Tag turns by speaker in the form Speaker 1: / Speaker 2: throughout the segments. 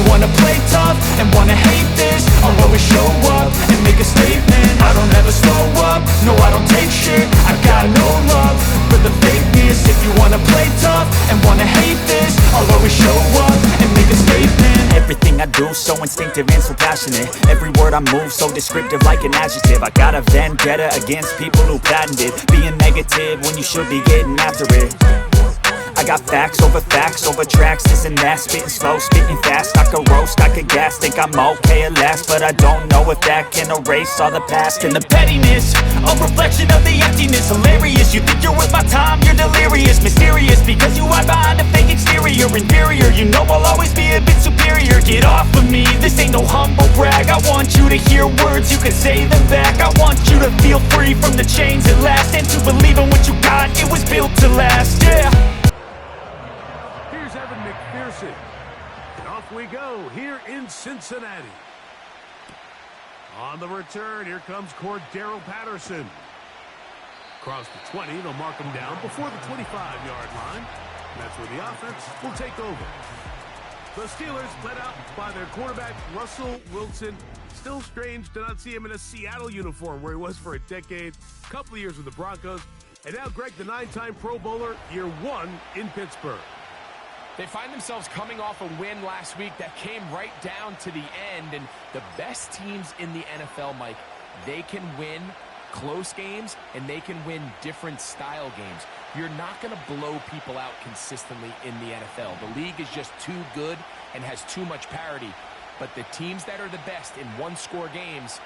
Speaker 1: you wanna play tough and wanna hate this, I'll always show up and make a statement. I don't ever slow up, no I don't take shit. I got no love for the fakeness. If you wanna play tough and wanna hate this, I'll always show up and make a statement. Everything I do so instinctive and so passionate. Every word I move so descriptive like an adjective. I got a vendetta against people who patented being negative when you should be getting after it. I got facts over tracks, this and that. Spitting slow, spitting fast, I could roast, I could gas. Think I'm okay at last, but I don't know if that can erase all the past. And the pettiness, a reflection of the emptiness. Hilarious, you think you're worth my time, you're delirious. Mysterious, because you hide behind a fake exterior. Inferior, you know I'll always be a bit superior. Get off of me, this ain't no humble brag. I want you to hear words, you can say them back. I want you to feel free from the chains at last, and to believe in what you got, it was built to last, yeah.
Speaker 2: And off we go here in Cincinnati. On the return, here comes Cordero Patterson. Across the 20, they'll mark him down before the 25-yard line. That's where the offense will take over. The Steelers led out by their quarterback, Russell Wilson. Still strange to not see him in a Seattle uniform where he was for a decade, a couple of years with the Broncos. And now Greg, the 9-time Pro Bowler, year 1 in Pittsburgh.
Speaker 3: They find themselves coming off a win last week that came right down to the end, and the best teams in the NFL, Mike, they can win close games and they can win different style games. You're not going to blow people out consistently in the NFL. The league is just too good and has too much parity, but the teams that are the best in one-score games,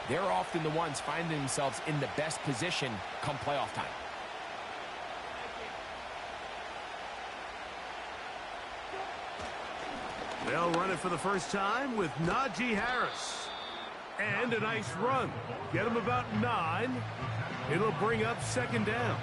Speaker 3: they're often the ones finding themselves in the best position come playoff time.
Speaker 2: They'll run it for the first time with Najee Harris. And a nice run. Get him about 9. It'll bring up second down.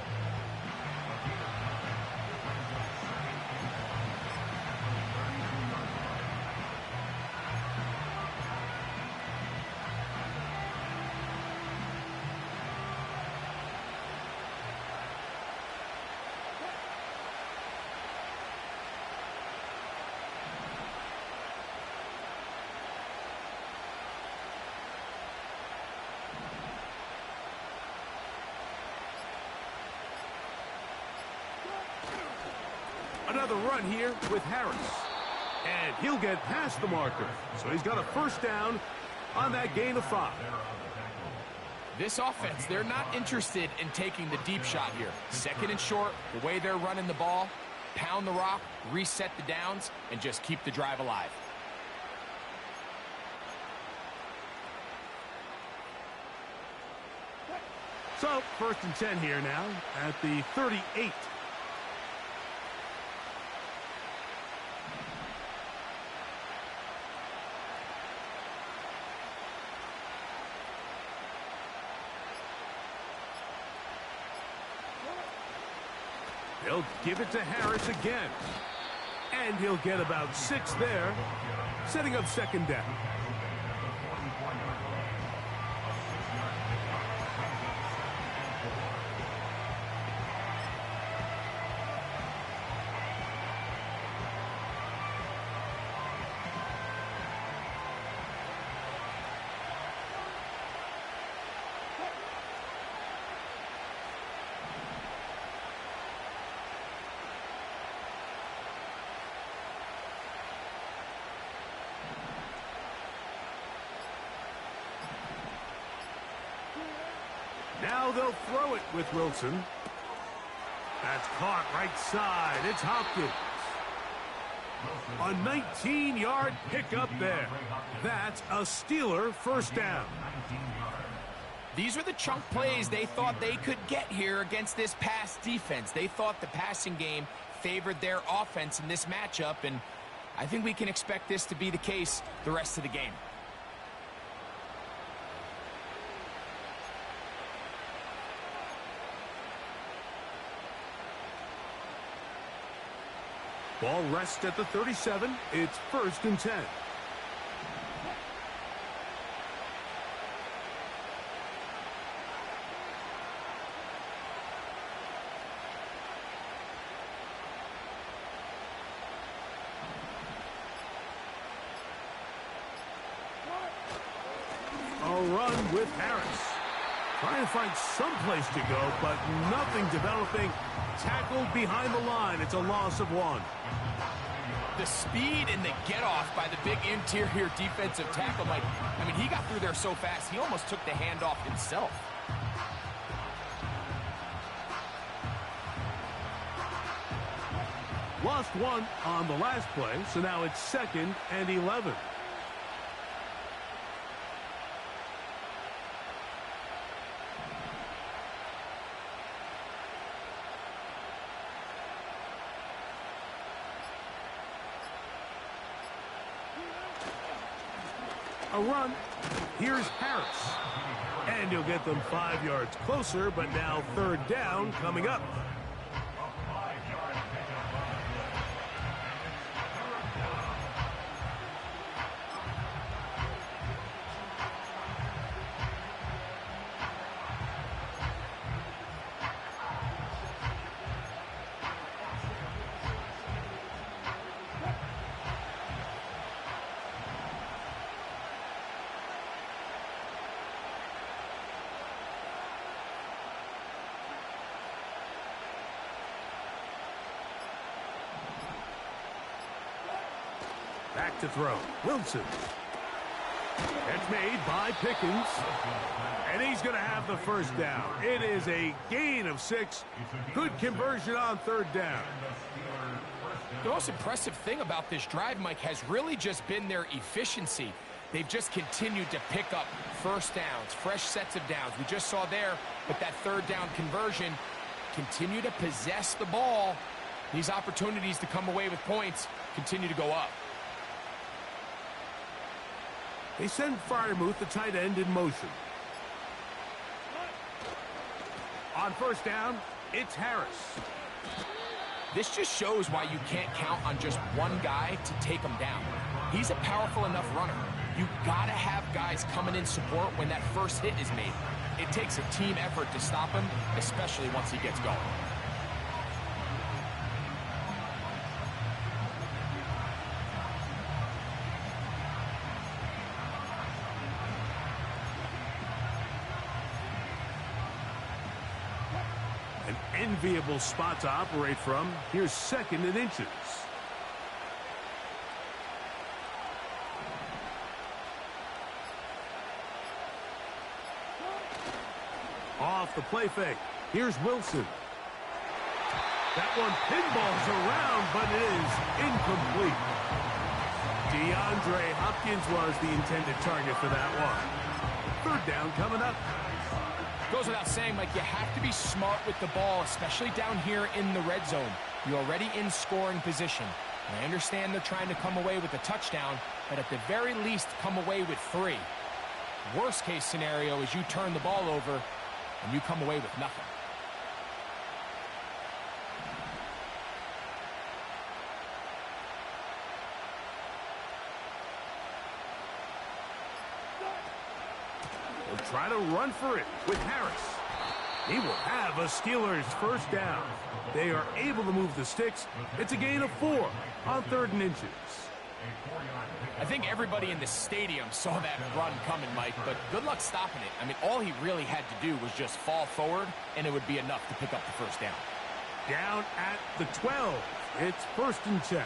Speaker 2: Another run here with Harris. And he'll get past the marker. So he's got a first down on that gain of 5.
Speaker 3: This offense, they're not interested in taking the deep shot here. Second and short, the way they're running the ball, pound the rock, reset the downs, and just keep the drive alive.
Speaker 2: So, first and 10 here now at the 38. They'll give it to Harris again. And he'll get about 6 there, setting up second down. Now they'll throw it with Wilson. That's caught right side. It's Hopkins. A 19-yard pickup there. That's a Steeler first down.
Speaker 3: These were the chunk plays they thought they could get here against this pass defense. They thought the passing game favored their offense in this matchup, and I think we can expect this to be the case the rest of the game.
Speaker 2: Ball rests at the 37. It's first and 10. run with Harris. Trying to find some place to go, but nothing developing. Tackled behind the line. It's a loss of 1.
Speaker 3: The speed and the get-off by the big interior defensive tackle, Mike. I mean, he got through there so fast, he almost took the handoff himself.
Speaker 2: Lost 1 on the last play, so now it's 2nd and 11. A run. Here's Harris. And he'll get them 5 yards closer, but now 3rd down coming up. Back to throw. Wilson. It's made by Pickens. And he's going to have the 1st down. It is a gain of 6. Good conversion on 3rd down.
Speaker 3: The most impressive thing about this drive, Mike, has really just been their efficiency. They've just continued to pick up 1st downs, fresh sets of downs. We just saw there with that 3rd down conversion, continue to possess the ball. These opportunities to come away with points continue to go up.
Speaker 2: They send Freiermuth, the tight end, in motion. On 1st down, it's Harris.
Speaker 3: This just shows why you can't count on just one guy to take him down. He's a powerful enough runner. You gotta have guys coming in support when that first hit is made. It takes a team effort to stop him, especially once he gets going.
Speaker 2: An enviable spot to operate from. Here's 2nd and inches. Off the play fake. Here's Wilson. That one pinballs around, but it is incomplete. DeAndre Hopkins was the intended target for that one. 3rd down coming up.
Speaker 3: Goes without saying, Mike, you have to be smart with the ball, especially down here in the red zone. You're already in scoring position. And I understand they're trying to come away with a touchdown, but at the very least, come away with 3. Worst case scenario is you turn the ball over and you come away with nothing.
Speaker 2: They'll try to run for it with Harris. He will have a Steelers 1st down. They are able to move the sticks. It's a gain of 4 on 3rd and inches.
Speaker 3: I think everybody in the stadium saw that run coming, Mike, but good luck stopping it. I mean, all he really had to do was just fall forward, and it would be enough to pick up the 1st down.
Speaker 2: Down at the 12. It's 1st and 10.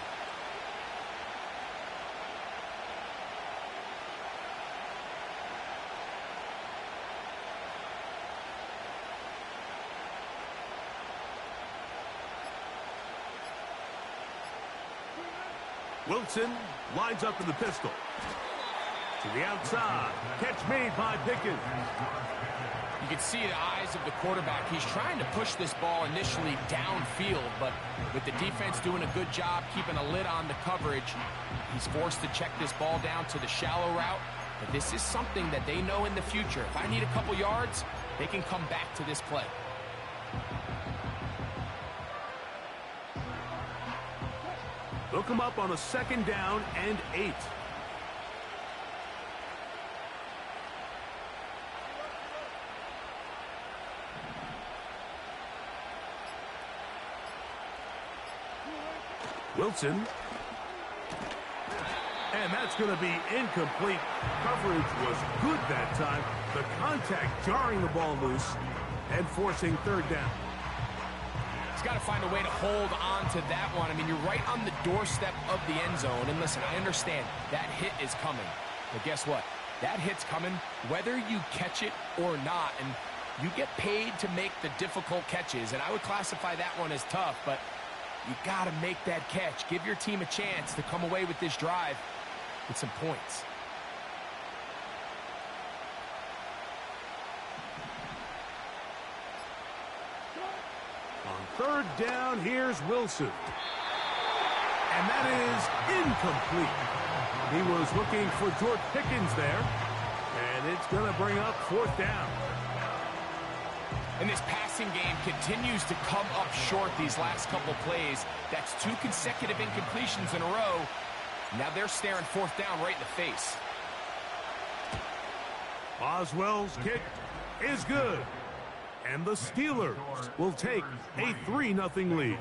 Speaker 2: Wilson lines up in the pistol. To the outside. Catch made by Pickens.
Speaker 3: You can see the eyes of the quarterback. He's trying to push this ball initially downfield, but with the defense doing a good job keeping a lid on the coverage, he's forced to check this ball down to the shallow route. But this is something that they know in the future. If I need a couple yards, they can come back to this play.
Speaker 2: They'll come up on a 2nd down and 8. Wilson. And that's going to be incomplete. Coverage was good that time. The contact jarring the ball loose and forcing third down.
Speaker 3: He's got to find a way to hold on to that one. I mean, you're right on the doorstep of the end zone. And listen, I understand that hit is coming. But guess what? That hit's coming whether you catch it or not. And you get paid to make the difficult catches. And I would classify that one as tough, but you got to make that catch. Give your team a chance to come away with this drive with some points.
Speaker 2: On third down, here's Wilson. And that is incomplete. He was looking for George Pickens there. And it's going to bring up fourth down.
Speaker 3: And this passing game continues to come up short these last couple plays. That's 2 consecutive incompletions in a row. Now they're staring fourth down right in the face.
Speaker 2: Boswell's kick is good. And the Steelers will take a 3-0 lead.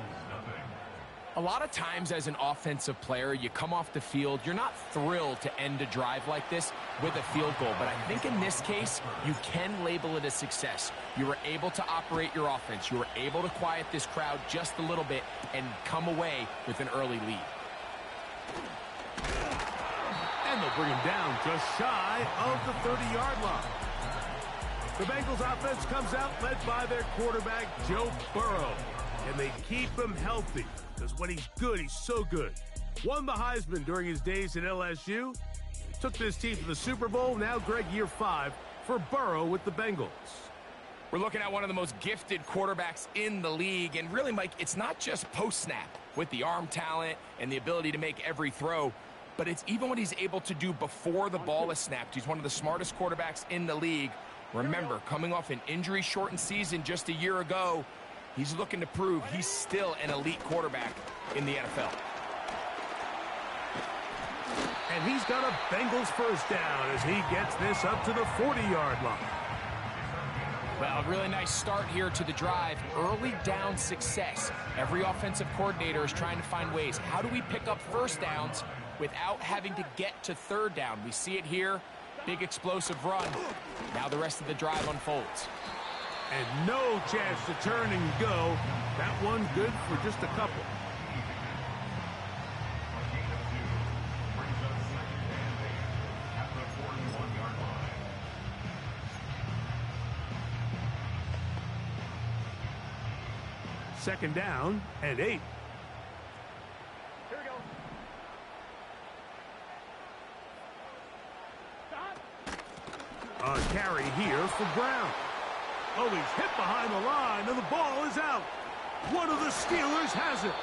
Speaker 3: A lot of times as an offensive player, you come off the field, you're not thrilled to end a drive like this with a field goal. But I think in this case, you can label it a success. You were able to operate your offense. You were able to quiet this crowd just a little bit and come away with an early lead.
Speaker 2: And they'll bring him down just shy of the 30-yard line. The Bengals offense comes out led by their quarterback, Joe Burrow. And they keep him healthy because when he's good, he's so good. Won the Heisman during his days at LSU. Took this team to the Super Bowl. Now, Greg, year 5 for Burrow with the Bengals.
Speaker 3: We're looking at one of the most gifted quarterbacks in the league. And really, Mike, it's not just post-snap with the arm talent and the ability to make every throw, but it's even what he's able to do before the ball is snapped. He's one of the smartest quarterbacks in the league. Remember, coming off an injury-shortened season just a year ago, he's looking to prove he's still an elite quarterback in the NFL.
Speaker 2: And he's got a Bengals first down as he gets this up to the 40-yard line.
Speaker 3: Well, a really nice start here to the drive. Early down success. Every offensive coordinator is trying to find ways. How do we pick up first downs without having to get to third down? We see it here. Big explosive run. Now the rest of the drive unfolds.
Speaker 2: And no chance to turn and go. That one good for just a couple. Second down and 8. A carry here for Brown. Oh, he's hit behind the line, and the ball is out. One of the Steelers has it.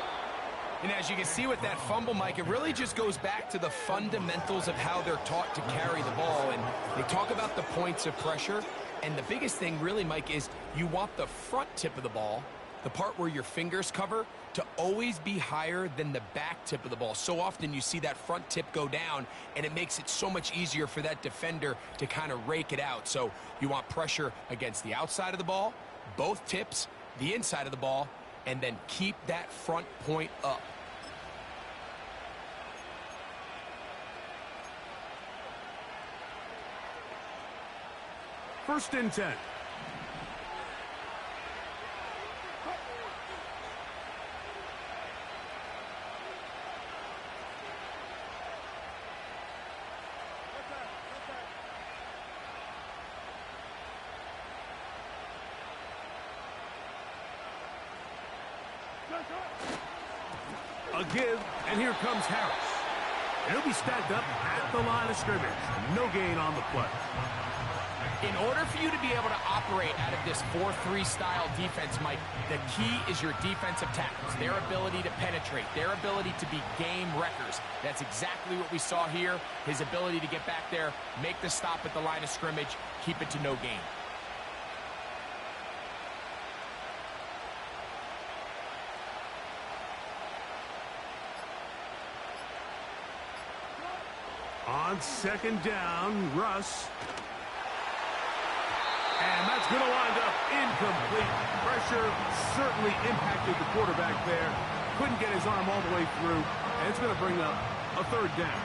Speaker 3: And as you can see with that fumble, Mike, it really just goes back to the fundamentals of how they're taught to carry the ball. And they talk about the points of pressure. And the biggest thing really, Mike, is you want the front tip of the ball, the part where your fingers cover, to always be higher than the back tip of the ball. So often you see that front tip go down, and it makes it so much easier for that defender to kind of rake it out. So you want pressure against the outside of the ball, both tips, the inside of the ball, and then keep that front point up.
Speaker 2: First and 10. A give, and here comes Harris. And he'll be stacked up at the line of scrimmage. No gain on the play.
Speaker 3: In order for you to be able to operate out of this 4-3 style defense, Mike, the key is your defensive tackles, their ability to penetrate, their ability to be game wreckers. That's exactly what we saw here. His ability to get back there, make the stop at the line of scrimmage, keep it to no gain.
Speaker 2: On second down, Russ. And that's going to wind up incomplete. Pressure certainly impacted the quarterback there. Couldn't get his arm all the way through. And it's going to bring up a third down.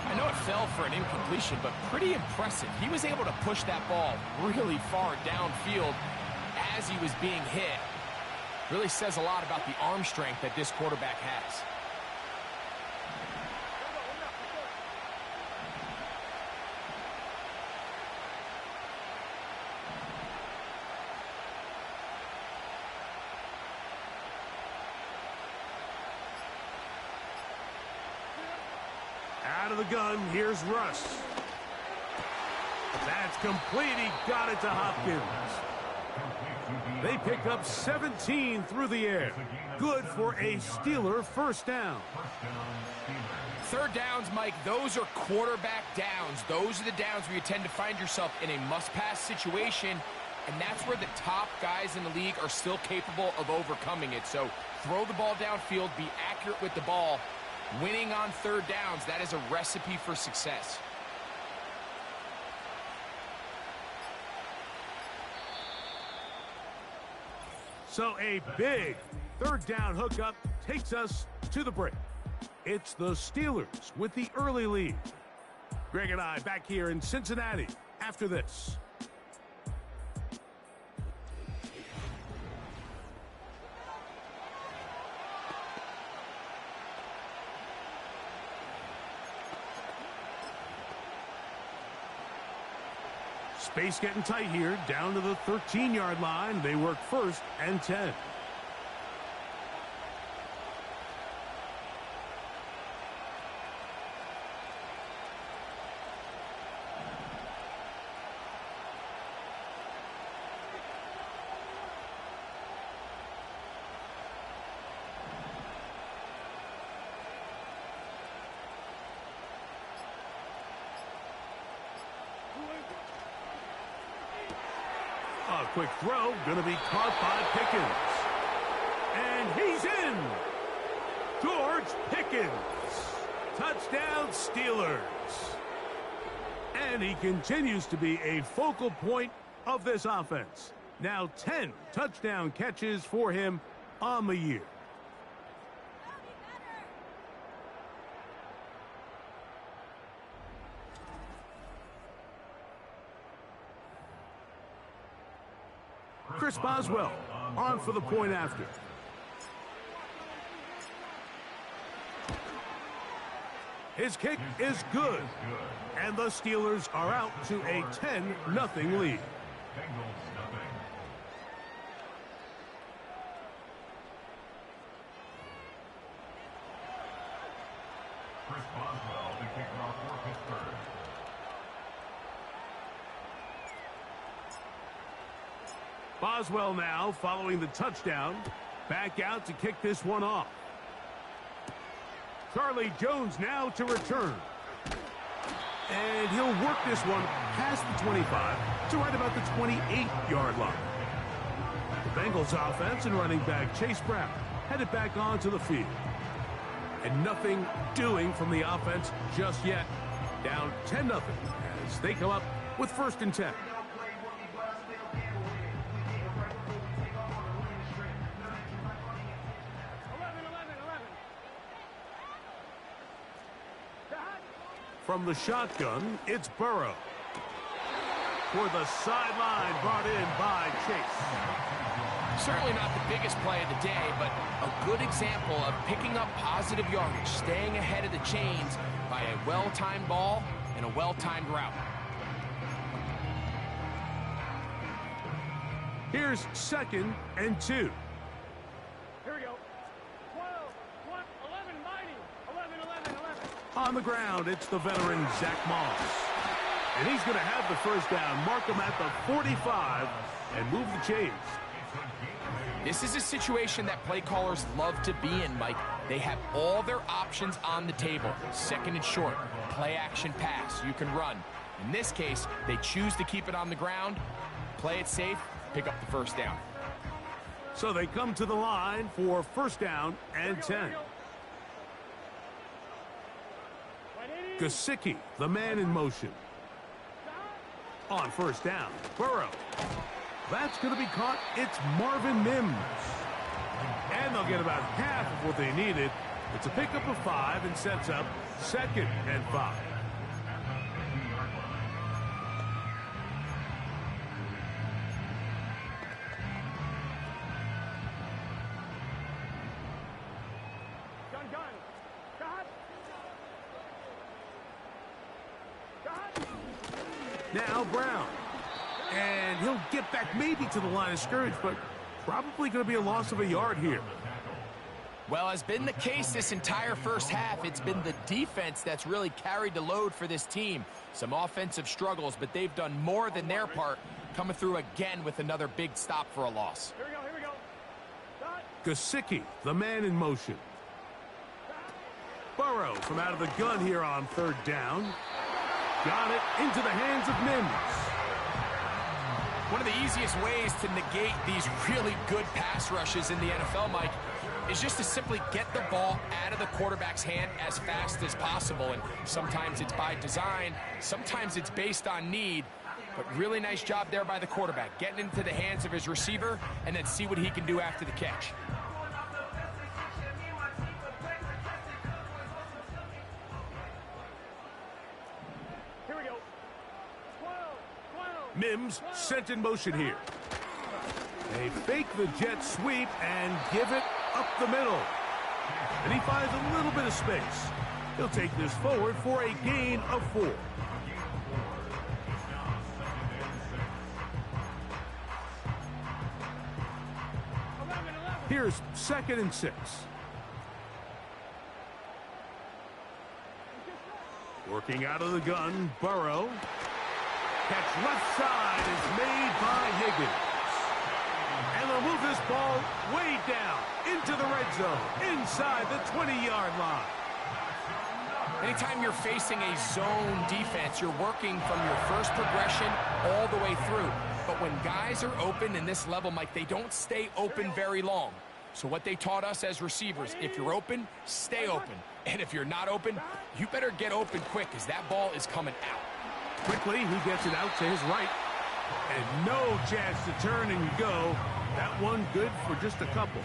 Speaker 3: I know it fell for an incompletion, but pretty impressive. He was able to push that ball really far downfield as he was being hit. Really says a lot about the arm strength that this quarterback has.
Speaker 2: Out of the gun, here's Russ. That's complete. He got it to Hopkins. They pick up 17 through the air. Good for a Steeler first down.
Speaker 3: Third downs, Mike, those are quarterback downs. Those are the downs where you tend to find yourself in a must-pass situation, and that's where the top guys in the league are still capable of overcoming it. So throw the ball downfield, be accurate with the ball. Winning on third downs, that is a recipe for success.
Speaker 2: So a big third down hookup takes us to the break. It's the Steelers with the early lead. Greg and I back here in Cincinnati after this. Space getting tight here, down to the 13-yard line. They work first and 10. A quick throw, going to be caught by Pickens. And he's in! George Pickens. Touchdown, Steelers. And he continues to be a focal point of this offense. Now 10 touchdown catches for him on the year. Chris Boswell on for the point after. His kick is good. And the Steelers are out to a 10-0 lead.
Speaker 4: Chris Boswell, the kicker off for Pittsburgh.
Speaker 2: Boswell now following the touchdown. Back out to kick this one off. Charlie Jones now to return. And he'll work this one past the 25 to right about the 28-yard line. The Bengals offense and running back Chase Brown headed back onto the field. And nothing doing from the offense just yet. Down 10-0 as they come up with first and 10. From the shotgun, it's Burrow. For the sideline, brought in by Chase.
Speaker 3: Certainly not the biggest play of the day, but a good example of picking up positive yardage, staying ahead of the chains by a well-timed ball and a well-timed route.
Speaker 2: Here's 2nd and 2.
Speaker 5: Here we go. 12, 1, 11, mighty. 11.
Speaker 2: On the ground, it's the veteran Zach Moss. And he's going to have the first down, mark him at the 45, and move the chains.
Speaker 3: This is a situation that play callers love to be in, Mike. They have all their options on the table. 2nd and short, play action pass, you can run. In this case, they choose to keep it on the ground, play it safe, pick up the first down.
Speaker 2: So they come to the line for first down and 10. Gesicki, the man in motion. On first down, Burrow. That's going to be caught. It's Marvin Mims. And they'll get about half of what they needed It's a pickup of 5 and sets up 2nd and 5.
Speaker 5: Gun, gun. Cut. Cut.
Speaker 2: Now Brown. And he'll get back maybe to the line of scrimmage, but probably going to be a loss of a yard here.
Speaker 3: Well, has been the case this entire first half. It's been the defense that's really carried the load for this team. Some offensive struggles, but they've done more than their part, coming through again with another big stop for a loss.
Speaker 5: Here we go, here we go. Cut.
Speaker 2: Gesicki, the man in motion. Burrow from out of the gun here on 3rd down. Got it into the hands of Mims.
Speaker 3: One of the easiest ways to negate these really good pass rushes in the NFL, Mike, is just to simply get the ball out of the quarterback's hand as fast as possible. And sometimes it's by design, sometimes it's based on need. But really nice job there by the quarterback, getting into the hands of his receiver and then see what he can do after the catch.
Speaker 5: Here we go. 12, 12.
Speaker 2: Mims sent in motion here. They fake the jet sweep and give it up the middle. And he finds a little bit of space. He'll take this forward for a gain of 4. Here's 2nd and 6. Working out of the gun, Burrow. Catch left side is made by Higgins. And they'll move this ball way down into the red zone, inside the 20-yard line.
Speaker 3: Anytime you're facing a zone defense, you're working from your first progression all the way through. But when guys are open in this level, Mike, they don't stay open very long. So what they taught us as receivers, if you're open, stay open. And if you're not open, you better get open quick because that ball is coming out.
Speaker 2: Quickly, he gets it out to his right. And no chance to turn and go. That one good for just a couple.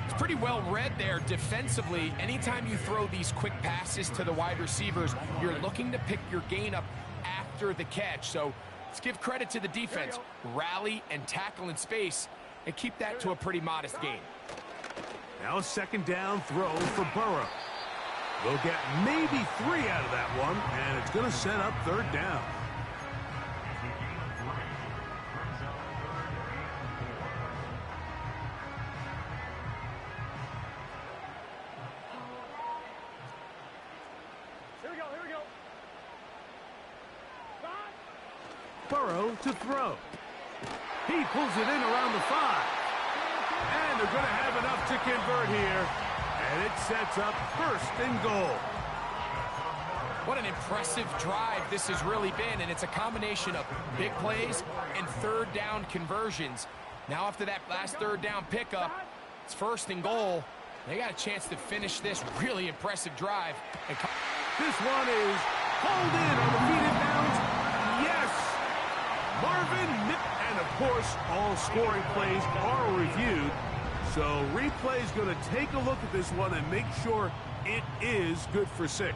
Speaker 3: It's pretty well read there defensively. Anytime you throw these quick passes to the wide receivers, you're looking to pick your gain up after the catch. So let's give credit to the defense. Rally and tackle in space and keep that to a pretty modest gain.
Speaker 2: Now a 2nd down throw for Burrow. They'll get maybe 3 out of that one, and it's going to set up 3rd down.
Speaker 5: Here we go, here we go. Cut.
Speaker 2: Burrow to throw. He pulls it in around the 5. And they're going to have enough to convert here. And it sets up 1st and goal.
Speaker 3: What an impressive drive this has really been, and it's a combination of big plays and 3rd down conversions. Now after that last 3rd down pickup, it's 1st and goal. They got a chance to finish this really impressive drive. And
Speaker 2: This one is pulled in on the feet in bounds. Yes! Marvin, and of course, all scoring plays are reviewed. So replay's going to take a look at this one and make sure it is good for 6.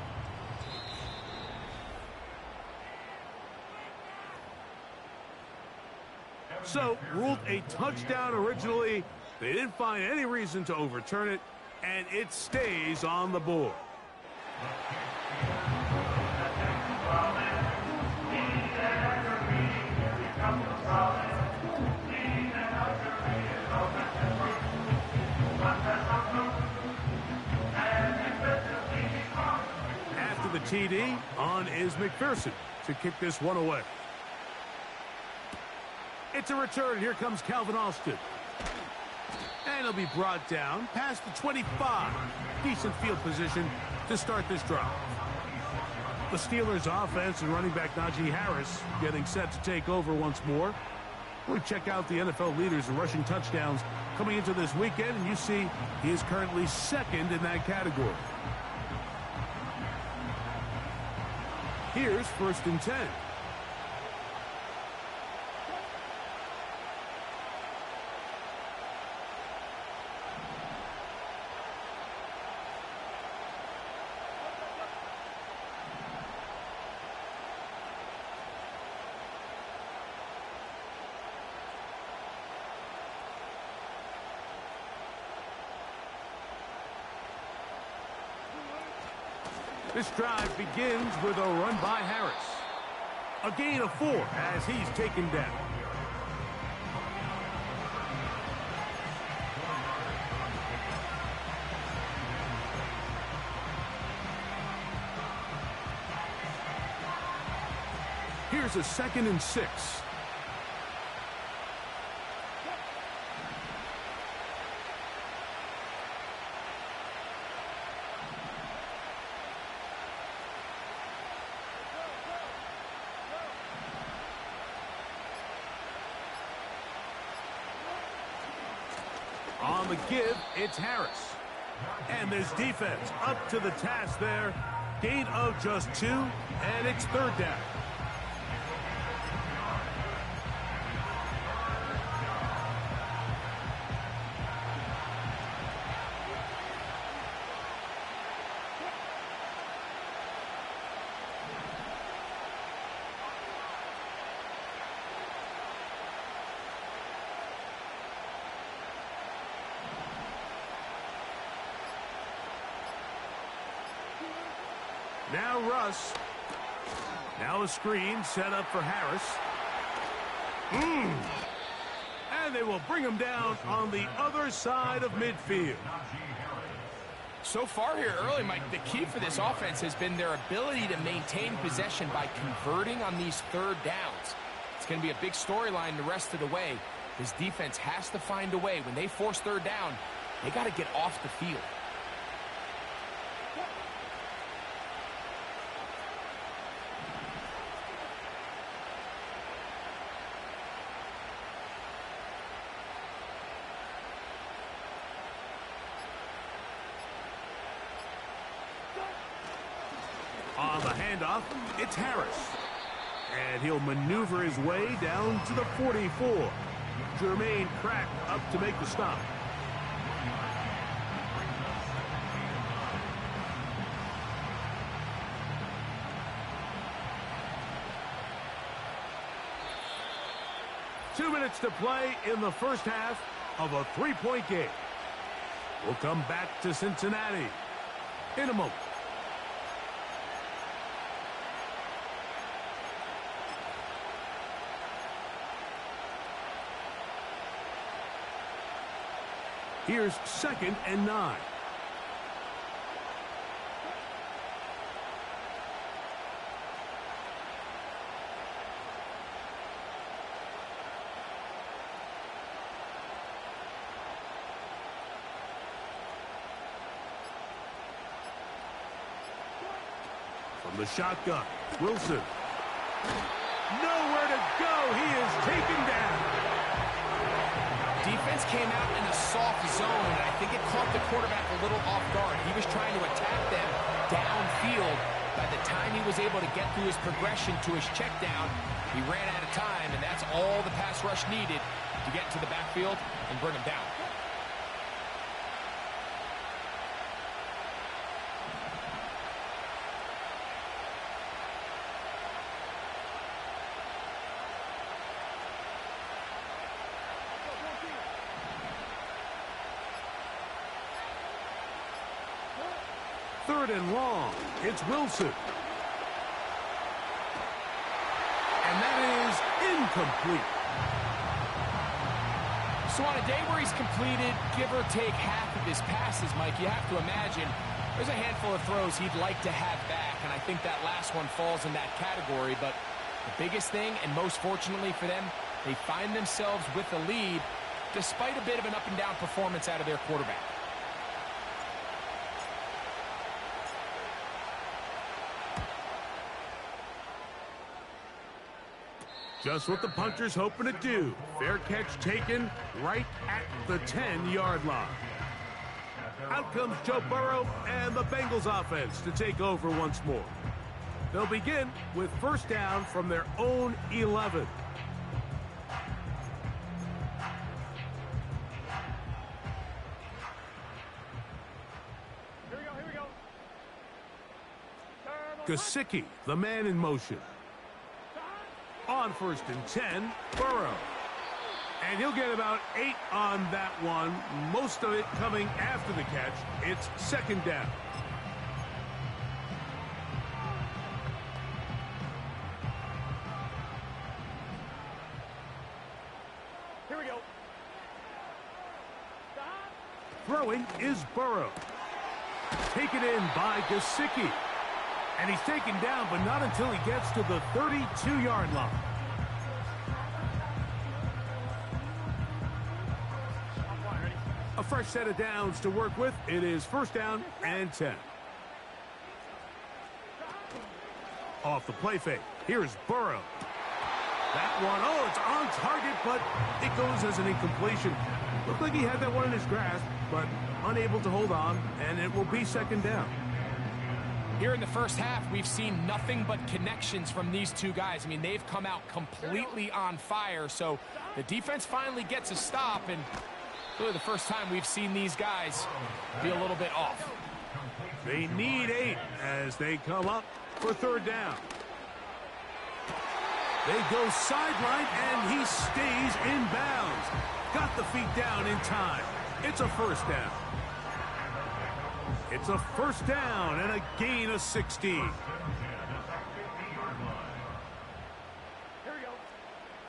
Speaker 2: So, ruled a touchdown originally. They didn't find any reason to overturn it, and it stays on the board. After the TD, on is McPherson to kick this one away. It's a return. Here comes Calvin Austin. And he'll be brought down past the 25. Decent field position to start this drive. The Steelers offense and running back Najee Harris getting set to take over once more. We check out the NFL leaders in rushing touchdowns coming into this weekend, and you see he is currently 2nd in that category. Here's 1st and 10. This drive begins with a run by Harris. A gain of 4 as he's taken down. Here's a 2nd and 6. On the give, it's Harris. And this defense up to the task there. Gain of just 2, and it's 3rd down. Now Russ. Now a screen set up for Harris. And they will bring him down on the other side of midfield.
Speaker 3: So far here early, Mike, the key for this offense has been their ability to maintain possession by converting on these 3rd downs. It's going to be a big storyline the rest of the way. This defense has to find a way. When they force 3rd down, they got to get off the field.
Speaker 2: On the handoff, it's Harris. And he'll maneuver his way down to the 44. Jermaine Crack up to make the stop. Two minutes to play in the first half of a 3-point game. We'll come back to Cincinnati in a moment. Here's 2nd and 9. From the shotgun, Wilson. Nowhere to go. He is taken down.
Speaker 3: Defense came out in a soft zone, and I think it caught the quarterback a little off guard. He was trying to attack them downfield. By the time he was able to get through his progression to his check down, he ran out of time, and that's all the pass rush needed to get into the backfield and bring him down.
Speaker 2: Third and long. It's Wilson. And that is incomplete.
Speaker 3: So on a day where he's completed, give or take half of his passes, Mike, you have to imagine there's a handful of throws he'd like to have back, and I think that last one falls in that category. But the biggest thing, and most fortunately for them, they find themselves with the lead despite a bit of an up-and-down performance out of their quarterback.
Speaker 2: Just what the punter's hoping to do. Fair catch taken right at the 10-yard line. Out comes Joe Burrow and the Bengals offense to take over once more. They'll begin with first down from their own 11.
Speaker 5: Here we go.
Speaker 2: Gesicki, the man in motion. On first and 10, Burrow. And he'll get about 8 on that one, most of it coming after the catch. It's second down. Throwing is Burrow. Taken in by Gesicki. And he's taken down, but not until he gets to the 32-yard line. A fresh set of downs to work with. It is first down and 10. Off the play fake. Here's Burrow. That one, oh, it's on target, but it goes as an incompletion. Looked like he had that one in his grasp, but unable to hold on, and it will be second down.
Speaker 3: Here in the first half, we've seen nothing but connections from these two guys. I mean, they've come out completely on fire, so the defense finally gets a stop, and really the first time we've seen these guys be a little bit off.
Speaker 2: They need 8 as they come up for third down. They go sideline, and he stays in bounds. Got the feet down in time. It's a first down. It's a first down and a gain of 16.
Speaker 5: Here we go.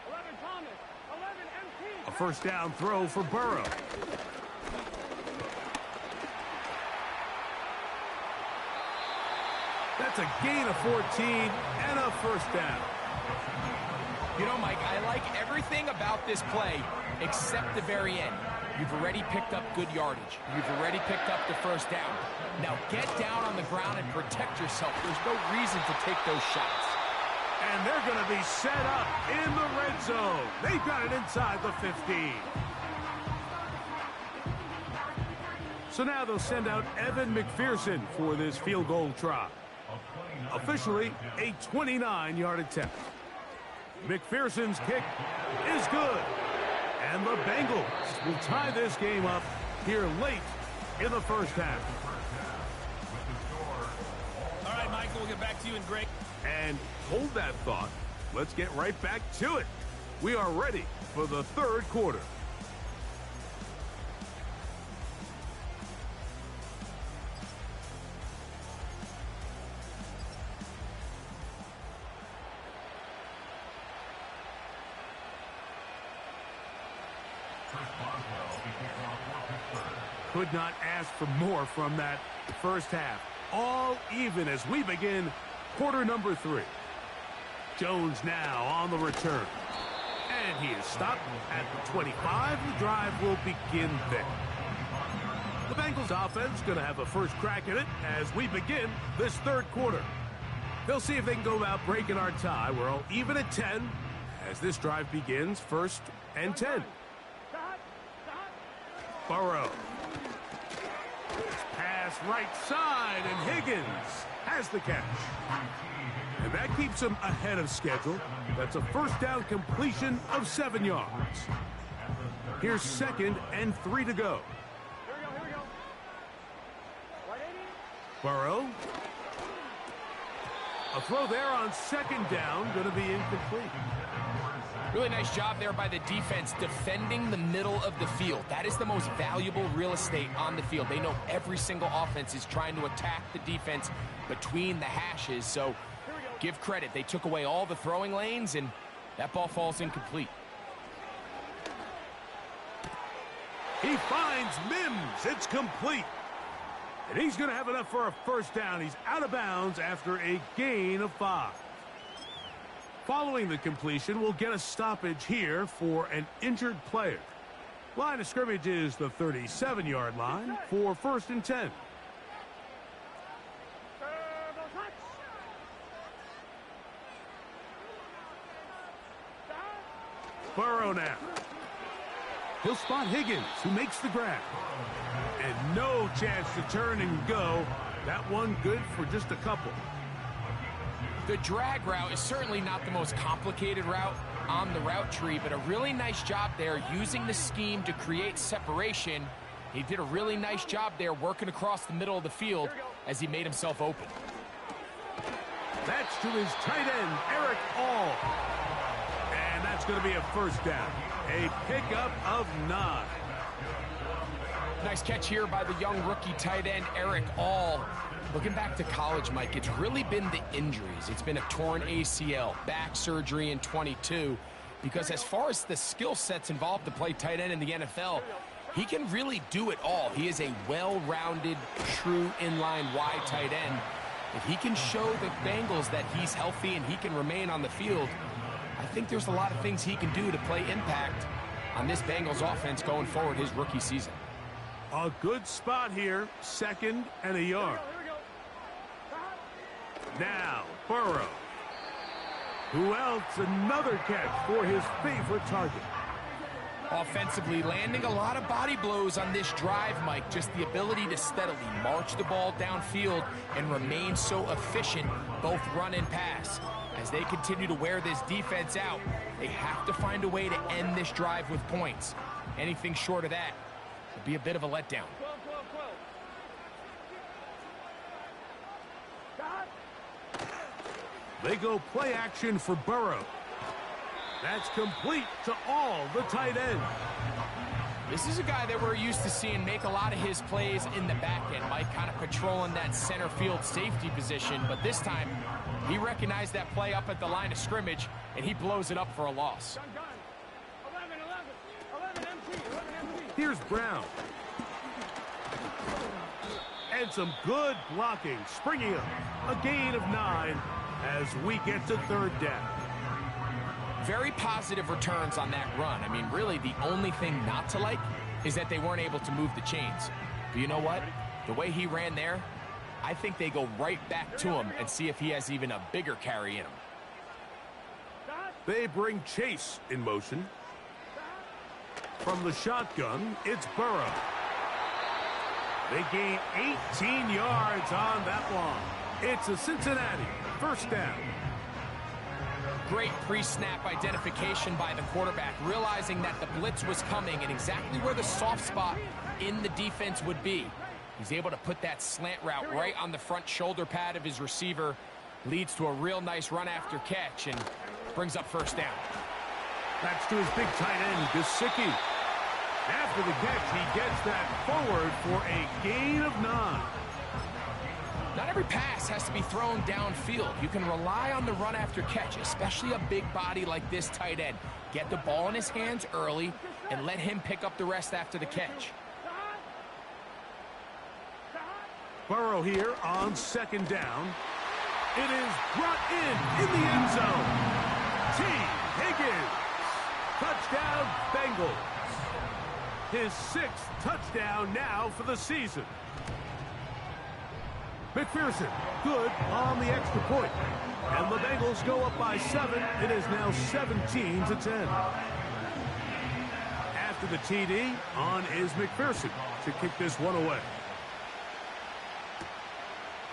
Speaker 5: 11 Thomas. 11 MT.
Speaker 2: A first down throw for Burrow. That's a gain of 14 and a first down.
Speaker 3: You know, Mike, I like everything about this play except the very end. You've already picked up good yardage. You've already picked up the first down. Now get down on the ground and protect yourself. There's no reason to take those shots.
Speaker 2: And they're going to be set up in the red zone. They've got it inside the 15. So now they'll send out Evan McPherson for this field goal try. Officially a 29-yard attempt. McPherson's kick is good. And the Bengals will tie this game up here late in the first half.
Speaker 6: All right, Michael, we'll get back to you in great.
Speaker 2: And hold that thought. Let's get right back to it. We are ready for the third quarter. Could not ask for more from that first half. All even as we begin quarter number 3. Jones now on the return. And he is stopped at the 25. The drive will begin there. The Bengals offense going to have a first crack at it as we begin this third quarter. They'll see if they can go about breaking our tie. We're all even at 10 as this drive begins first and 10. Burrow. Pass right side, and Higgins has the catch. And that keeps him ahead of schedule. That's a first down completion of 7 yards. Here's second and 3 to go.
Speaker 5: Here we go. 180.
Speaker 2: Burrow. A throw there on second down, going to be incomplete.
Speaker 3: Really nice job there by the defense defending the middle of the field. That is the most valuable real estate on the field. They know every single offense is trying to attack the defense between the hashes. So give credit. They took away all the throwing lanes, and that ball falls incomplete.
Speaker 2: He finds Mims. It's complete. And he's going to have enough for a first down. He's out of bounds after a gain of 5. Following the completion, we'll get a stoppage here for an injured player. Line of scrimmage is the 37-yard line for first and 10. Burrow now. He'll spot Higgins, who makes the grab. And no chance to turn and go. That one good for just a couple.
Speaker 3: The drag route is certainly not the most complicated route on the route tree, but a really nice job there using the scheme to create separation. He did a really nice job there working across the middle of the field as he made himself open.
Speaker 2: That's to his tight end, Eric All. And that's going to be a first down. A pickup of 9.
Speaker 3: Nice catch here by the young rookie tight end, Eric All. Looking back to college, Mike, it's really been the injuries. It's been a torn ACL, back surgery in 22, because as far as the skill sets involved to play tight end in the NFL, He can really do it all. He is a well-rounded, true inline wide tight end. If he can show the Bengals that he's healthy and he can remain on the field, I think there's a lot of things he can do to play impact on this Bengals offense going forward his rookie season.
Speaker 2: A good spot here, 2nd and a yard. Now, Burrow. Who else? Another catch for his favorite target.
Speaker 3: Offensively, landing a lot of body blows on this drive, Mike. Just the ability to steadily march the ball downfield and remain so efficient, both run and pass. As they continue to wear this defense out, they have to find a way to end this drive with points. Anything short of that would be a bit of a letdown.
Speaker 2: They go play action for Burrow. That's complete to all the tight end.
Speaker 3: This is a guy that we're used to seeing make a lot of his plays in the back end, Mike, kind of patrolling that center field safety position. But this time, he recognized that play up at the line of scrimmage, and he blows it up for a loss.
Speaker 5: 11 MT.
Speaker 2: Here's Brown. And some good blocking, springing up. A gain of 9 as we get to 3rd down.
Speaker 3: Very positive returns on that run. I mean, really, the only thing not to like is that they weren't able to move the chains. But you know what? The way he ran there, I think they go right back to him and see if he has even a bigger carry in him.
Speaker 2: They bring Chase in motion. From the shotgun, it's Burrow. They gain 18 yards on that one. It's a Cincinnati 1st down.
Speaker 3: Great pre-snap identification by the quarterback, realizing that the blitz was coming and exactly where the soft spot in the defense would be. He's able to put that slant route right on the front shoulder pad of his receiver, leads to a real nice run after catch, and brings up 1st down.
Speaker 2: That's to his big tight end, Gesicki. After the catch, he gets that forward for a gain of 9.
Speaker 3: Not every pass has to be thrown downfield. You can rely on the run after catch, especially a big body like this tight end. Get the ball in his hands early and let him pick up the rest after the catch.
Speaker 2: Burrow here on 2nd down. It is brought in the end zone. T. Higgins. Touchdown, Bengals. His 6th touchdown now for the season. McPherson, good on the extra point. And the Bengals go up by 7. It is now 17-10. After the TD, on is McPherson to kick this one away.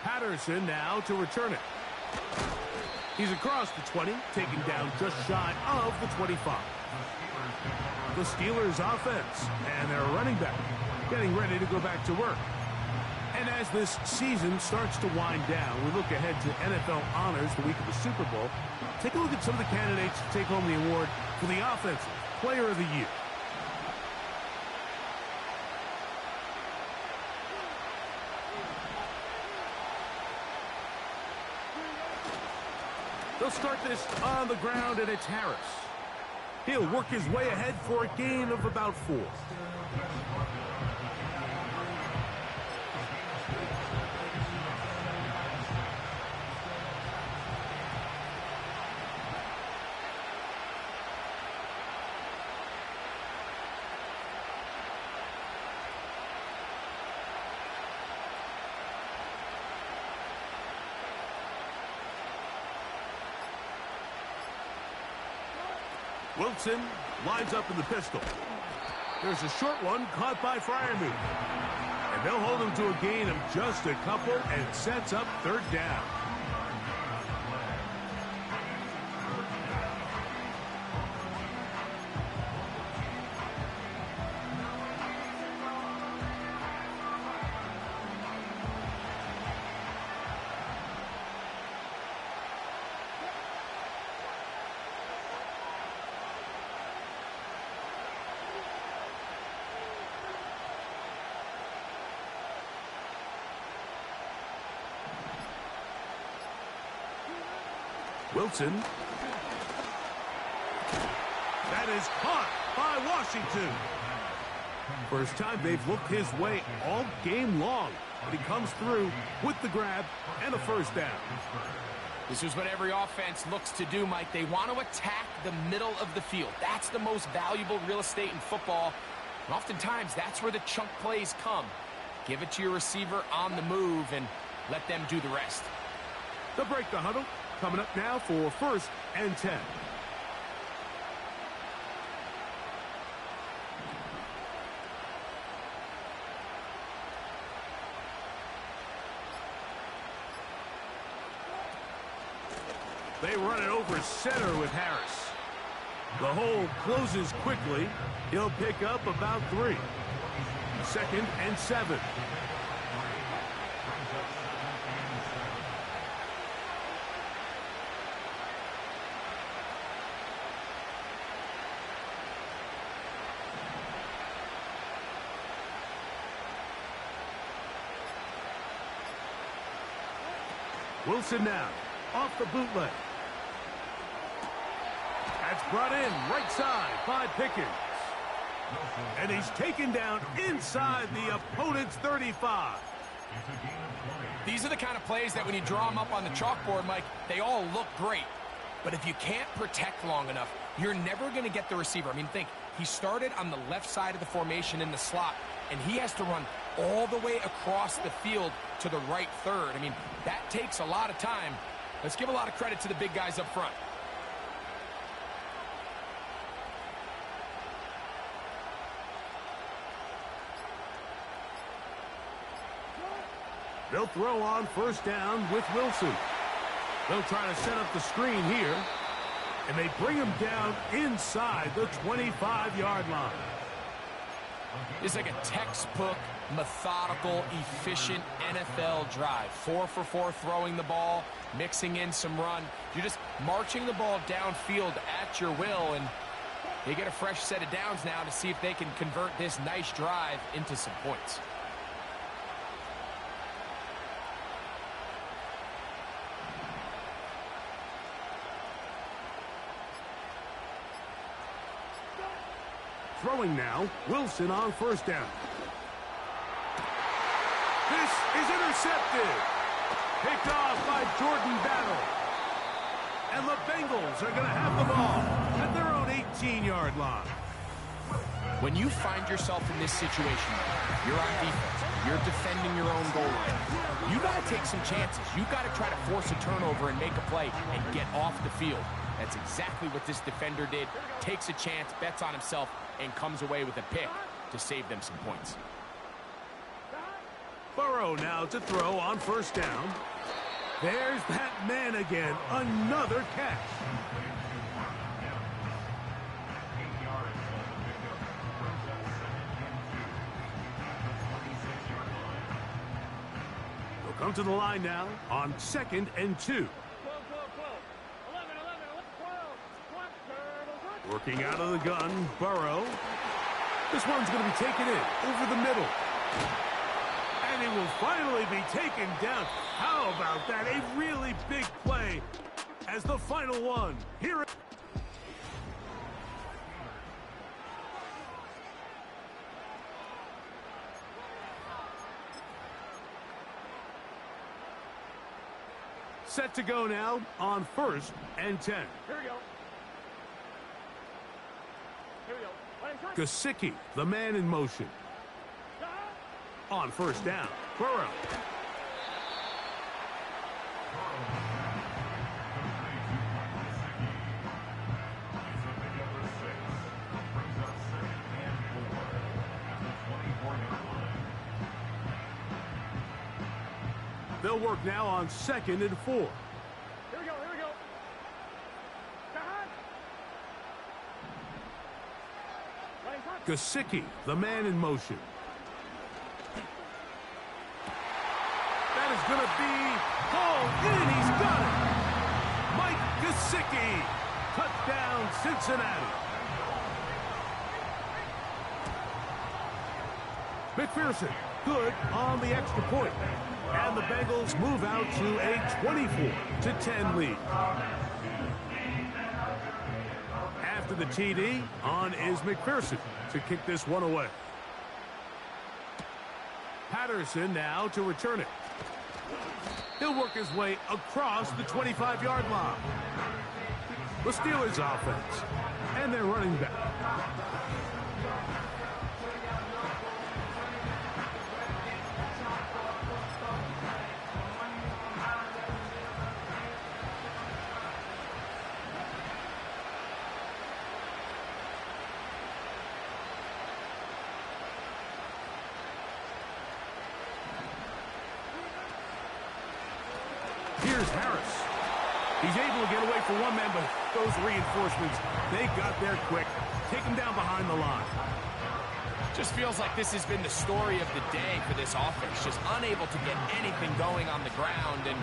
Speaker 2: Patterson now to return it. He's across the 20, taken down just shy of the 25. The Steelers offense and their running back getting ready to go back to work. And as this season starts to wind down, we look ahead to NFL honors the week of the Super Bowl. Take a look at some of the candidates to take home the award for the Offensive Player of the Year. They'll start this on the ground, and it's Harris. He'll work his way ahead for a gain of about 4. Wilson lines up in the pistol. There's a short one caught by Freiermuth. And they'll hold him to a gain of just a couple and sets up 3rd down. Wilson. That is caught by Washington. First time they've looked his way all game long, but he comes through with the grab and a first down.
Speaker 3: This is what every offense looks to do, Mike. They want to attack the middle of the field. That's the most valuable real estate in football. And oftentimes, that's where the chunk plays come. Give it to your receiver on the move and let them do the rest.
Speaker 2: They'll break the huddle. Coming up now for 1st and 10. They run it over center with Harris. The hole closes quickly. He'll pick up about 3. 2nd and 7. Wilson now, off the bootleg. That's brought in right side by Pickens. And he's taken down inside the opponent's 35.
Speaker 3: These are the kind of plays that when you draw them up on the chalkboard, Mike, they all look great. But if you can't protect long enough, you're never going to get the receiver. I mean, think, he started on the left side of the formation in the slot, and he has to run all the way across the field to the right third. I mean, that takes a lot of time. Let's give a lot of credit to the big guys up front.
Speaker 2: They'll throw on 1st down with Wilson. They'll try to set up the screen here. And they bring him down inside the 25-yard line.
Speaker 3: It's like a textbook, methodical, efficient NFL drive. 4 for 4 throwing the ball, mixing in some run. You're just marching the ball downfield at your will, and they get a fresh set of downs now to see if they can convert this nice drive into some points.
Speaker 2: Throwing now, Wilson on 1st down. This is intercepted. Picked off by Jordan Battle. And the Bengals are going to have the ball at their own 18-yard line.
Speaker 3: When you find yourself in this situation, you're on defense, you're defending your own goal line, you got to take some chances. You got to try to force a turnover and make a play and get off the field. That's exactly what this defender did. Takes a chance, bets on himself, and comes away with a pick to save them some points.
Speaker 2: Burrow now to throw on 1st down. There's that man again. Another catch. They'll come to the line now on 2nd and 2. Working out of the gun, Burrow. This one's going to be taken in over the middle. And it will finally be taken down. How about that? A really big play as the final one. Here it set to go now on 1st and 10.
Speaker 5: Here we go. Here we go.
Speaker 2: Gesicki, the man in motion. On 1st down, Burrow. They'll work now on 2nd and 4.
Speaker 5: Here we go, here we go.
Speaker 2: Gesicki, the man in motion. That is going to be hauled in. He's got it. Mike Gesicki, touchdown Cincinnati. McPherson, good on the extra point. And the Bengals move out to a 24-10 lead. After the TD, on is McPherson to kick this one away. Patterson now to return it. He'll work his way across the 25-yard line. The Steelers offense. And they're running back. Here's Harris. He's able to get away from one man, but those reinforcements, they got there quick. Take him down behind the line.
Speaker 3: Just feels like this has been the story of the day for this offense. Just unable to get anything going on the ground, and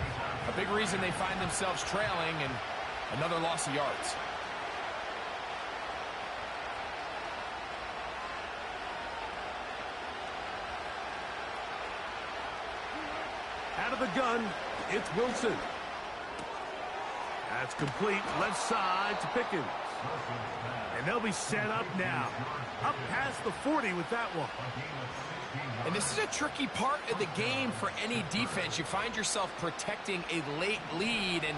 Speaker 3: a big reason they find themselves trailing, and another loss of yards.
Speaker 2: Out of the gun, it's Wilson. That's complete, left side to Pickens. And they'll be set up now. Up past the 40 with that one.
Speaker 3: And this is a tricky part of the game for any defense. You find yourself protecting a late lead, and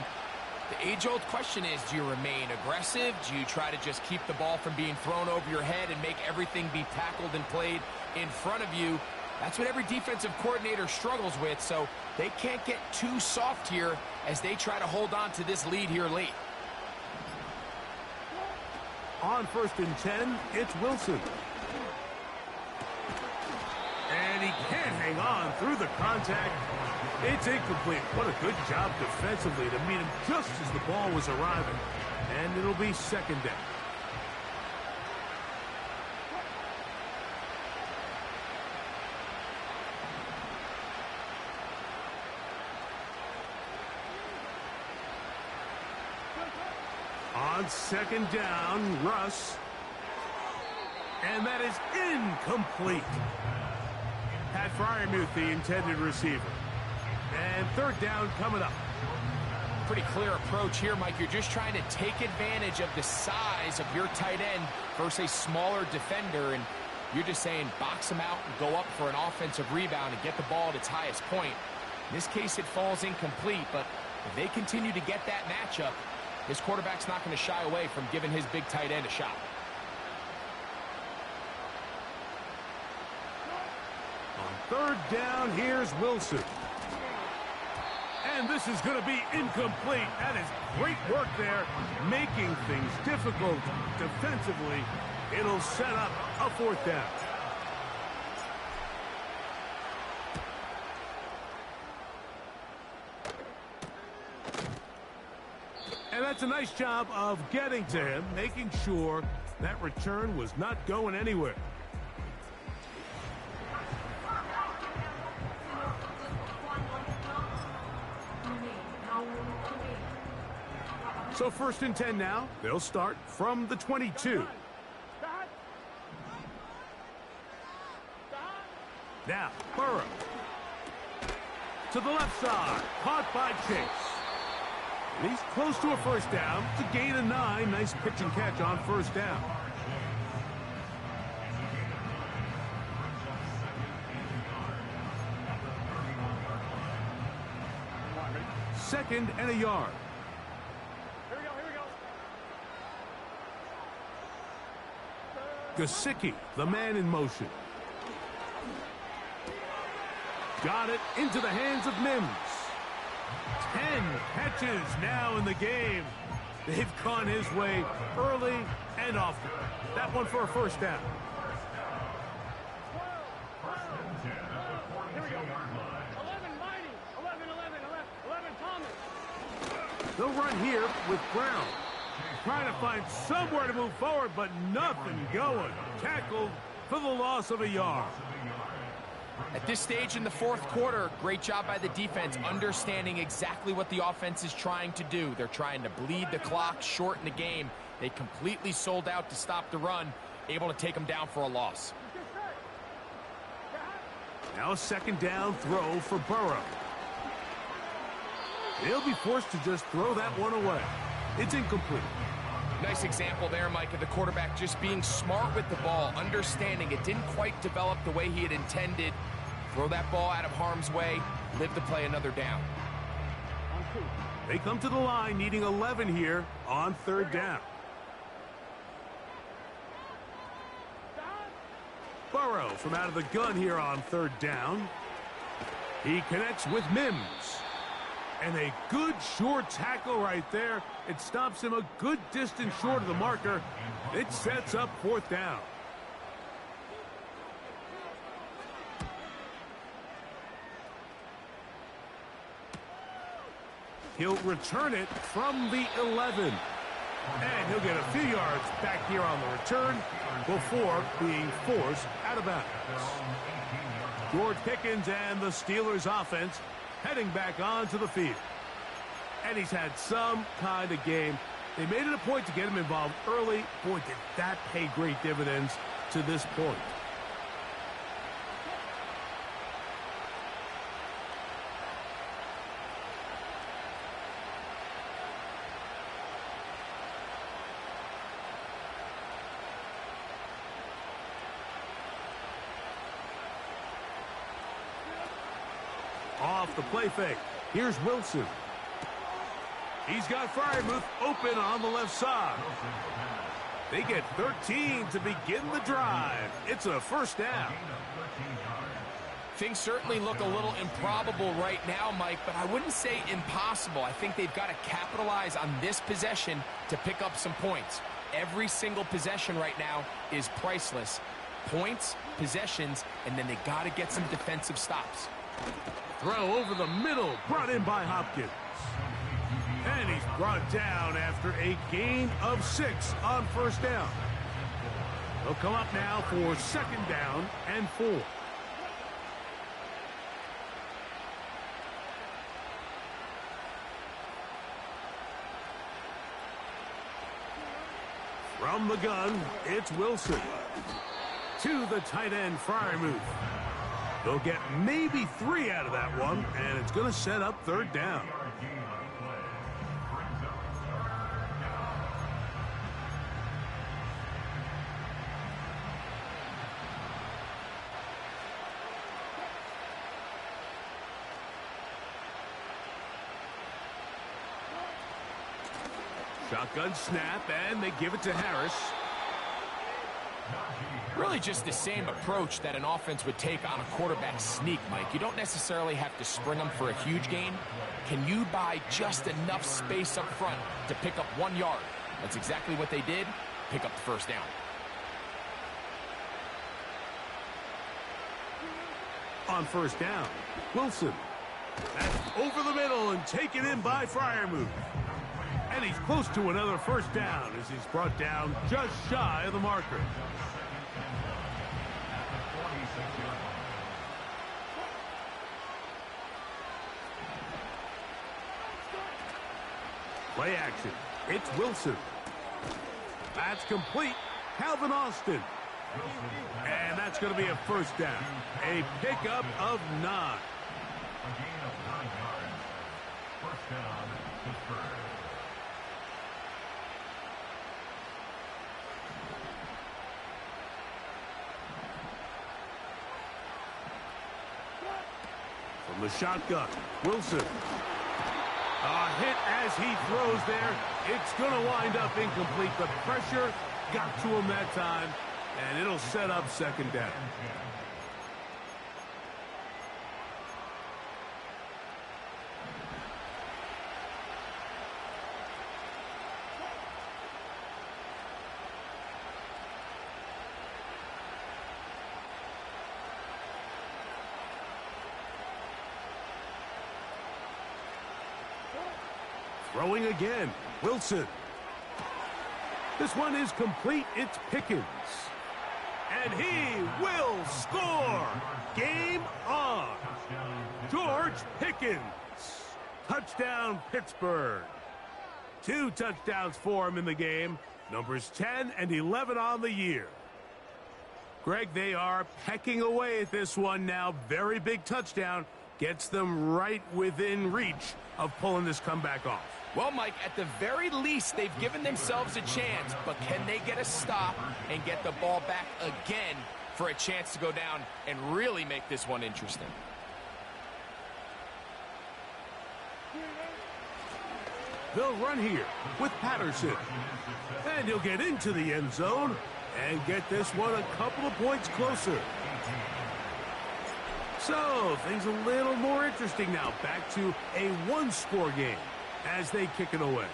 Speaker 3: the age-old question is, do you remain aggressive? Do you try to just keep the ball from being thrown over your head and make everything be tackled and played in front of you? That's what every defensive coordinator struggles with, so they can't get too soft here as they try to hold on to this lead here late.
Speaker 2: On 1st and 10, it's Wilson. And he can't hang on through the contact. It's incomplete. What a good job defensively to meet him just as the ball was arriving. And it'll be 2nd down. On 2nd down, Russ. And that is incomplete. Pat Freiermuth, the intended receiver. And 3rd down coming up.
Speaker 3: Pretty clear approach here, Mike. You're just trying to take advantage of the size of your tight end versus a smaller defender, and you're just saying box him out and go up for an offensive rebound and get the ball at its highest point. In this case, it falls incomplete, but if they continue to get that matchup, this quarterback's not going to shy away from giving his big tight end a shot.
Speaker 2: On 3rd down, here's Wilson. And this is going to be incomplete. That is great work there, making things difficult defensively. It'll set up a 4th down. And that's a nice job of getting to him, making sure that return was not going anywhere. So 1st and 10 now. They'll start from the 22. Now, Burrow. To the left side. Caught by Chase. And he's close to a 1st down. It's a gain of 9. Nice pitch and catch on 1st down. Second and a yard. Gesicki, the man in motion. Got it into the hands of Mims. 10 catches now in the game. They've gone his way early and often. That one for a 1st down.
Speaker 5: Here we go. 11 Mighty. 11 Thomas.
Speaker 2: They'll run here with Brown. Trying to find somewhere to move forward, but nothing going. Tackled for the loss of a yard.
Speaker 3: At this stage in the 4th quarter, great job by the defense, understanding exactly what the offense is trying to do. They're trying to bleed the clock, shorten the game. They completely sold out to stop the run, able to take them down for a loss.
Speaker 2: Now a 2nd down throw for Burrow. They'll be forced to just throw that one away. It's incomplete.
Speaker 3: Nice example there, Mike, of the quarterback just being smart with the ball, understanding it didn't quite develop the way he had intended. Throw that ball out of harm's way, live to play another down.
Speaker 2: They come to the line needing 11 here on third down. Burrow from out of the gun here on third down. He connects with Mims. And a good short tackle right there. It stops him a good distance short of the marker. It sets up fourth down. He'll return it from the 11. And he'll get a few yards back here on the return before being forced out of bounds. George Pickens and the Steelers offense heading back onto the field. And he's had some kind of game. They made it a point to get him involved early. Boy, did that pay great dividends to this point. Off the play fake. Here's Wilson. He's got Freiermuth open on the left side. They get 13 to begin the drive. It's a first down.
Speaker 3: Things certainly look a little improbable right now, Mike, but I wouldn't say impossible. I think they've got to capitalize on this possession to pick up some points. Every single possession right now is priceless. Points, possessions, and then they got to get some defensive stops.
Speaker 2: Throw over the middle, brought in by Hopkins. And he's brought down after a gain of 6 on first down. They'll come up now for second down and 4. From the gun, it's Wilson. To the tight end, Freiermuth. They'll get maybe 3 out of that one, and it's going to set up third down. Shotgun snap, and they give it to Harris.
Speaker 3: Really just the same approach that an offense would take on a quarterback sneak, Mike. You don't necessarily have to spring them for a huge gain. Can you buy just enough space up front to pick up 1 yard? That's exactly what they did. Pick up the first down.
Speaker 2: On first down, Wilson. That's over the middle and taken in by Freiermuth. And he's close to another first down as he's brought down just shy of the marker. Play action. It's Wilson. That's complete. Calvin Austin. And that's going to be a first down. A pickup of 9.
Speaker 4: A gain of 9 yards. First down, Pittsburgh.
Speaker 2: From the shotgun, Wilson. A hit as he throws there. It's going to wind up incomplete. The pressure got to him that time, and it'll set up second down. Throwing again, Wilson. This one is complete. It's Pickens. And he will score. Game on. George Pickens. Touchdown, Pittsburgh. 2 touchdowns for him in the game. Numbers 10 and 11 on the year. Greg, they are pecking away at this one now. Very big touchdown. Gets them right within reach of pulling this comeback off.
Speaker 3: Well, Mike, at the very least, they've given themselves a chance, but can they get a stop and get the ball back again for a chance to go down and really make this one interesting.
Speaker 2: They'll run here with Patterson. And he'll get into the end zone and get this one a couple of points closer. So, things a little more interesting now. Back to a one-score game as they kick it away.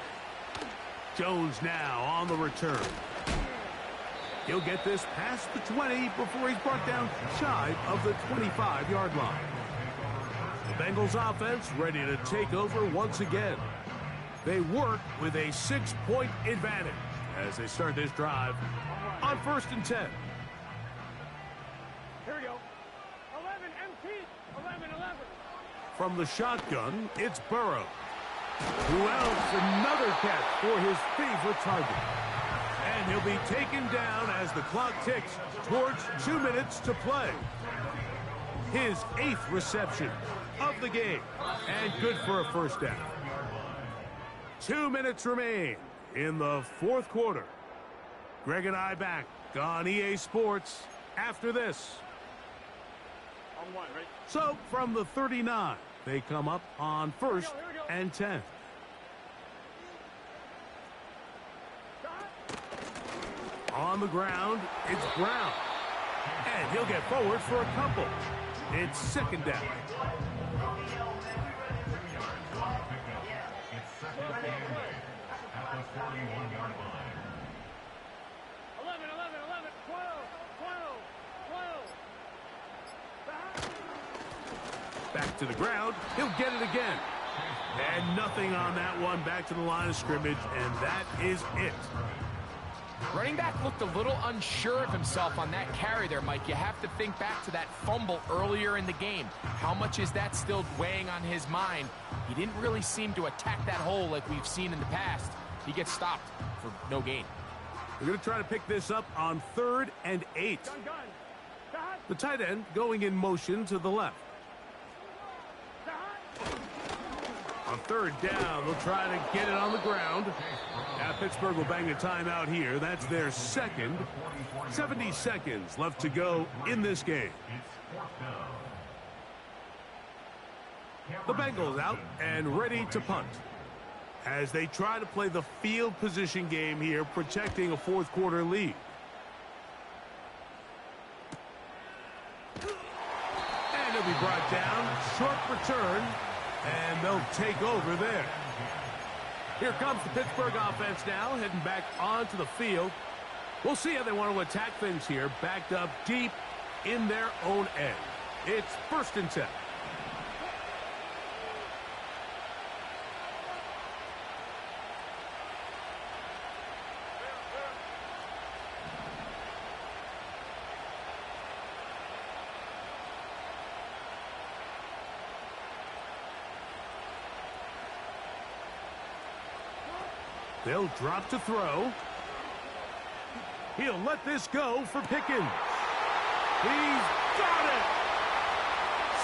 Speaker 2: Jones now on the return. He'll get this past the 20 before he's brought down shy of the 25-yard line. The Bengals offense ready to take over once again. They work with a 6-point advantage as they start this drive on 1st and 10.
Speaker 5: Here we go. 11 empty. 11.
Speaker 2: From the shotgun, it's Burrow, who else another catch for his favorite target. And he'll be taken down as the clock ticks towards 2 minutes to play. His 8th reception of the game, and good for a first down. 2 minutes remain in the 4th quarter. Greg and I back on EA Sports after this.
Speaker 5: On one, right?
Speaker 2: So, from the 39, they come up on 1st and 10. On the ground, it's Brown. And he'll get forward for a couple. It's 2nd down.
Speaker 4: It's second and 8 at the 41-yard line.
Speaker 5: 11, 12.
Speaker 2: Back to the ground. He'll get it again. And nothing on that one. Back to the line of scrimmage, and that is it.
Speaker 3: Running back looked a little unsure of himself on that carry there, Mike. You have to think back to that fumble earlier in the game. How much is that still weighing on his mind? He didn't really seem to attack that hole like we've seen in the past. He gets stopped for no gain.
Speaker 2: We're going to try to pick this up on 3rd and 8. The tight end going in motion to the left. On 3rd down, they'll try to get it on the ground. Now Pittsburgh will bang a timeout here. That's their 2nd. 70 seconds left to go in this game. The Bengals out and ready to punt as they try to play the field position game here, protecting a 4th quarter lead. And he'll be brought down. Short return. And they'll take over there. Here comes the Pittsburgh offense now, heading back onto the field. We'll see how they want to attack things here, backed up deep in their own end. It's 1st and 10. They'll drop to throw. He'll let this go for Pickens. He's got it.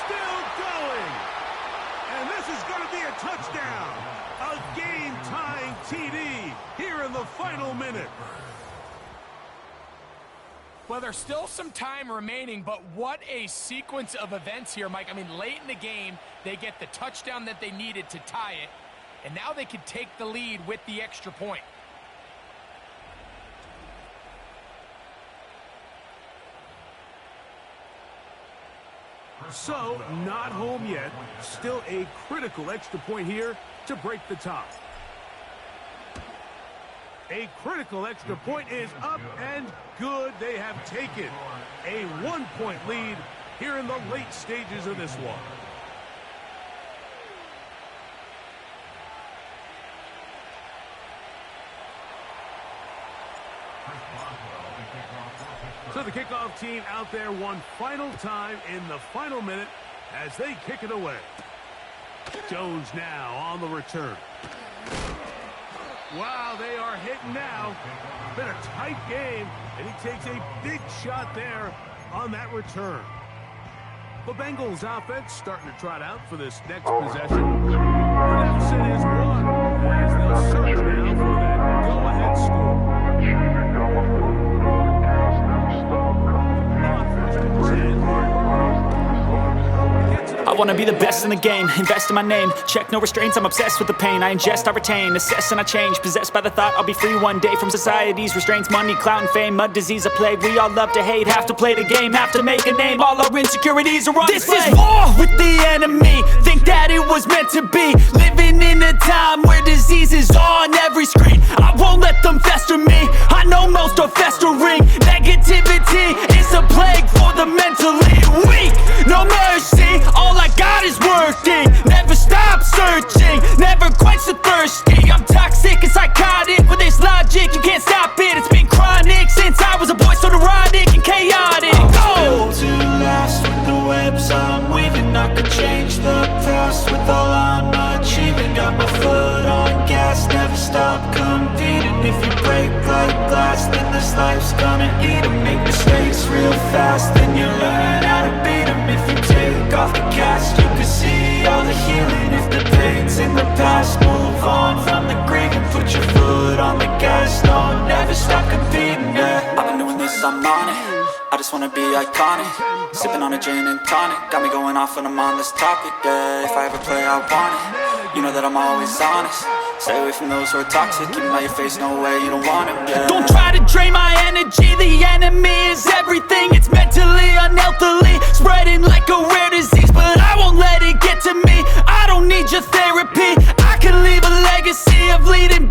Speaker 2: Still going. And this is going to be a touchdown. A game-tying TD here in the final minute.
Speaker 3: Well, there's still some time remaining, but what a sequence of events here, Mike. I mean, late in the game, they get the touchdown that they needed to tie it. And now they can take the lead with the extra point.
Speaker 2: So, not home yet. Still a critical extra point here to break the tie. A critical extra point is up and good. They have taken a 1-point lead here in the late stages of this one. So the kickoff team out there one final time in the final minute as they kick it away. Jones now on the return. Wow, they are hitting now. Been a tight game, and he takes a big shot there on that return. The Bengals offense starting to trot out for this next possession. The deficit is 1 as they'll search now for that go-ahead score. On
Speaker 1: wanna be the best in the game, invest in my name. Check no restraints, I'm obsessed with the pain. I ingest, I retain, assess and I change. Possessed by the thought I'll be free one day from society's restraints. Money, clout and fame, mud, disease, a plague. We all love to hate, have to play the game, have to make a name. All our insecurities are on
Speaker 7: This is war with the enemy. Think that it was meant to be. Living in a time where disease is on every screen. I won't let them fester me. I know most are festering. Negativity is a plague for the mentally weak. No mercy, all I got is working. Never stop searching, never quench the thirsty. I'm toxic and psychotic with this logic. You can't stop it, it's been chronic since I was a boy, so neurotic and chaotic.
Speaker 1: Built to last with the webs I'm weaving. I could change the past with all I'm achieving. Got my foot on gas, never stop competing. If you break like glass, then this life's gonna eat 'em. Make mistakes real fast, then you learn how to beat 'em. If you take off the cast, you can see all the healing. If the pain's in the past, move on from the grave and put your foot on the gas. No, never stop competing, yeah. I've been doing this, I'm on it. I just wanna be iconic. Sipping on a gin and tonic, got me going off when I'm on this topic, yeah. If I ever play, I want it. You know that I'm always honest. Stay away from those who are toxic. Keep 'em out your face, no way, you don't want it, yeah.
Speaker 7: Don't try to drain my energy. The enemy is everything. It's mentally, unhealthily, spreading like a rare disease. But I won't let it get to me. I don't need your therapy. I can leave a legacy of leading